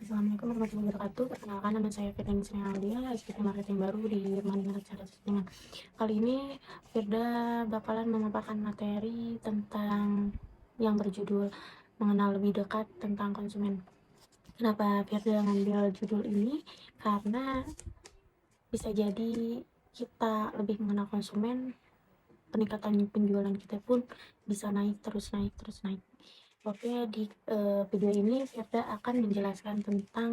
Assalamualaikum warahmatullahi wabarakatuh. Perkenalkan, nama saya Firda Nisrialdia, eksekutif marketing baru di Mandiri Cara Settingan. Kali ini Firda bakalan memaparkan materi tentang yang berjudul mengenal lebih dekat tentang konsumen. Kenapa Firda ngambil judul ini? Karena bisa jadi kita lebih mengenal konsumen, peningkatan penjualan kita pun bisa naik terus. Oke, di video ini Firda akan menjelaskan tentang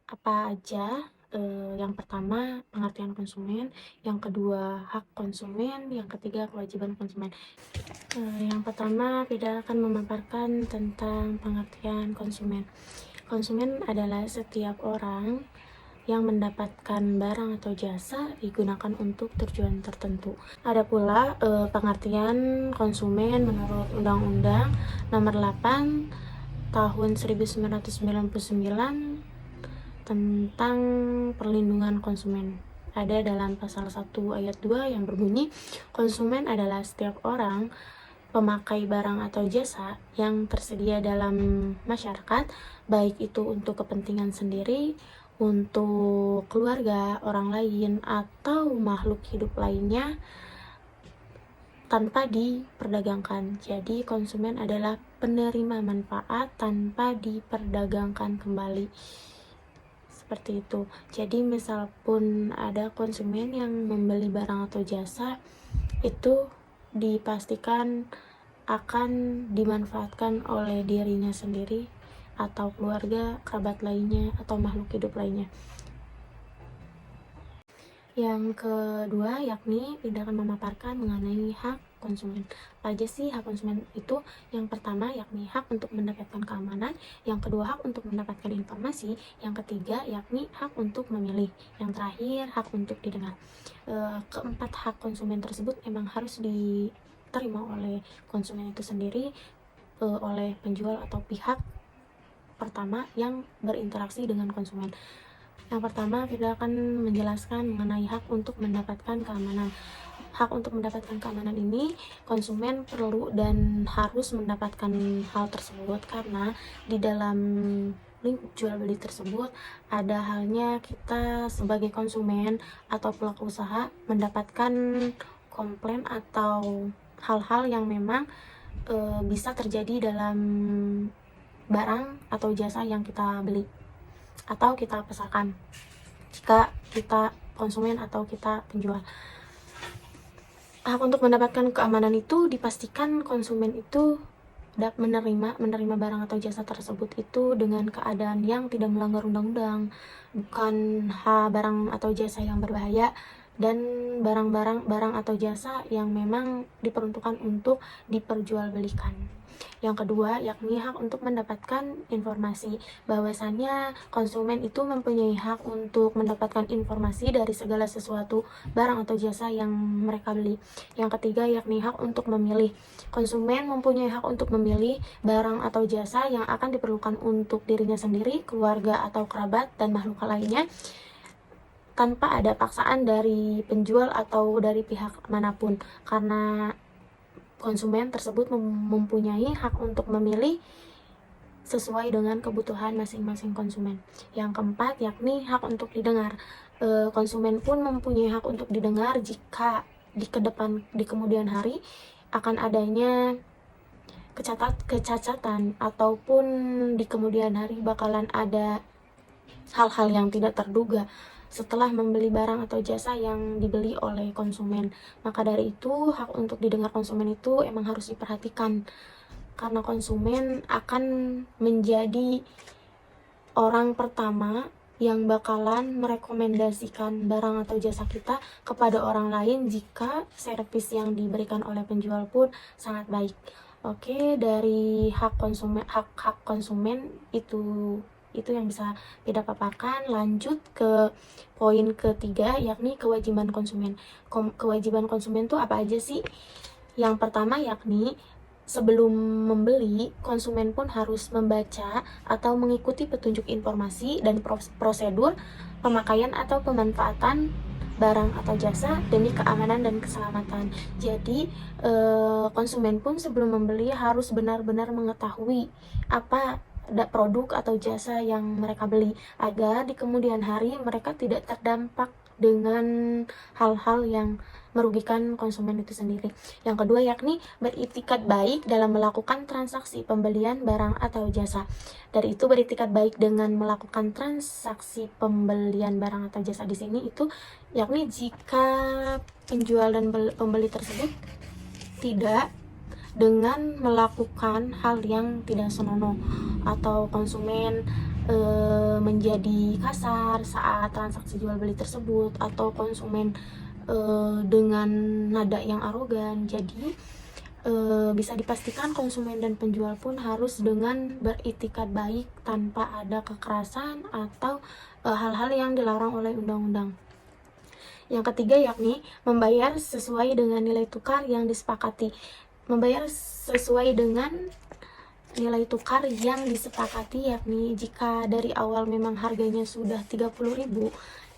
apa aja. Yang pertama, pengertian konsumen; yang kedua, hak konsumen; yang ketiga, kewajiban konsumen. Yang pertama, Firda akan memaparkan tentang pengertian konsumen. Konsumen adalah setiap orang yang mendapatkan barang atau jasa digunakan untuk tujuan tertentu. Ada pula pengertian konsumen menurut Undang-Undang Nomor 8 Tahun 1999 tentang perlindungan konsumen. Ada dalam pasal 1 ayat 2 yang berbunyi, konsumen adalah setiap orang pemakai barang atau jasa yang tersedia dalam masyarakat, baik itu untuk kepentingan sendiri, untuk keluarga, orang lain, atau makhluk hidup lainnya, tanpa diperdagangkan. Jadi konsumen adalah penerima manfaat tanpa diperdagangkan kembali. Seperti itu. Jadi misal pun ada konsumen yang membeli barang atau jasa, itu dipastikan akan dimanfaatkan oleh dirinya sendiri atau keluarga, kerabat lainnya, atau makhluk hidup lainnya. Yang kedua, yakni Firda akan memaparkan mengenai hak konsumen. Apa aja sih hak konsumen itu? Yang pertama, yakni hak untuk mendapatkan keamanan. Yang kedua, hak untuk mendapatkan informasi. Yang ketiga, yakni hak untuk memilih. Yang terakhir, hak untuk didengar. Keempat hak konsumen tersebut memang harus diterima oleh konsumen itu sendiri, oleh penjual atau pihak pertama yang berinteraksi dengan konsumen. Yang pertama, Firda akan menjelaskan mengenai hak untuk mendapatkan keamanan. Hak untuk mendapatkan keamanan ini, konsumen perlu dan harus mendapatkan hal tersebut karena di dalam lingkup jual beli tersebut ada halnya kita sebagai konsumen atau pelaku usaha mendapatkan komplain atau hal-hal yang memang bisa terjadi dalam barang atau jasa yang kita beli atau kita pesankan jika kita konsumen atau kita penjual. Hak untuk mendapatkan keamanan itu dipastikan konsumen itu dapat menerima barang atau jasa tersebut itu dengan keadaan yang tidak melanggar undang-undang, bukan barang atau jasa yang berbahaya, dan barang atau jasa yang memang diperuntukkan untuk diperjualbelikan. Yang kedua, yakni hak untuk mendapatkan informasi. Bahwasannya konsumen itu mempunyai hak untuk mendapatkan informasi dari segala sesuatu barang atau jasa yang mereka beli. Yang ketiga, yakni hak untuk memilih. Konsumen mempunyai hak untuk memilih barang atau jasa yang akan diperlukan untuk dirinya sendiri, keluarga atau kerabat, dan makhluk lainnya, tanpa ada paksaan dari penjual atau dari pihak manapun, karena konsumen tersebut mempunyai hak untuk memilih sesuai dengan kebutuhan masing-masing konsumen. Yang keempat, yakni hak untuk didengar. Konsumen pun mempunyai hak untuk didengar jika di kemudian hari akan adanya kecacatan ataupun di kemudian hari bakalan ada hal-hal yang tidak terduga setelah membeli barang atau jasa yang dibeli oleh konsumen. Maka dari itu, hak untuk didengar konsumen itu emang harus diperhatikan, karena konsumen akan menjadi orang pertama yang bakalan merekomendasikan barang atau jasa kita kepada orang lain jika servis yang diberikan oleh penjual pun sangat baik. Oke, dari hak konsumen itu yang bisa kita paparkan. Lanjut ke poin ketiga, yakni kewajiban konsumen. Kewajiban konsumen itu apa aja sih? Yang pertama, yakni sebelum membeli, konsumen pun harus membaca atau mengikuti petunjuk informasi dan prosedur pemakaian atau pemanfaatan barang atau jasa demi keamanan dan keselamatan. Jadi konsumen pun sebelum membeli harus benar-benar mengetahui apa produk atau jasa yang mereka beli, agar di kemudian hari mereka tidak terdampak dengan hal-hal yang merugikan konsumen itu sendiri. Yang kedua yakni beritikat baik dalam melakukan transaksi pembelian barang atau jasa. Dari itu beritikat baik dengan melakukan transaksi pembelian barang atau jasa di sini itu yakni jika penjual dan pembeli tersebut tidak dengan melakukan hal yang tidak senonoh atau konsumen menjadi kasar saat transaksi jual beli tersebut, atau konsumen dengan nada yang arogan. Jadi bisa dipastikan konsumen dan penjual pun harus dengan beritikat baik tanpa ada kekerasan atau hal-hal yang dilarang oleh undang-undang. Yang ketiga yakni membayar sesuai dengan nilai tukar yang disepakati. Membayar sesuai dengan nilai tukar yang disepakati, yakni jika dari awal memang harganya sudah 30.000,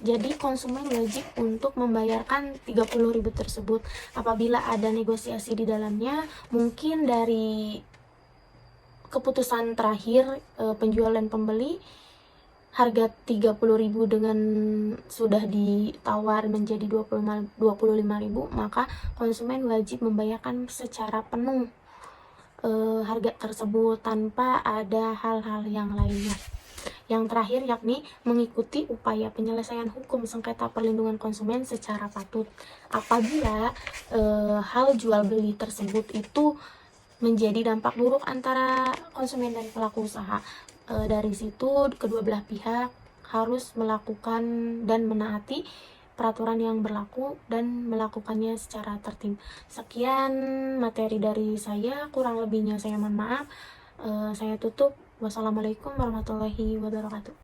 jadi konsumen wajib untuk membayarkan 30.000 tersebut. Apabila ada negosiasi di dalamnya, mungkin dari keputusan terakhir penjual dan pembeli harga 30.000 dengan sudah ditawar menjadi 25.000, maka konsumen wajib membayarkan secara penuh harga tersebut tanpa ada hal-hal yang lainnya. Yang terakhir yakni mengikuti upaya penyelesaian hukum sengketa perlindungan konsumen secara patut. Apabila hal jual beli tersebut itu menjadi dampak buruk antara konsumen dan pelaku usaha, dari situ kedua belah pihak harus melakukan dan menaati peraturan yang berlaku dan melakukannya secara tertib. Sekian materi dari saya, kurang lebihnya saya mohon maaf. Saya tutup. Wassalamualaikum warahmatullahi wabarakatuh.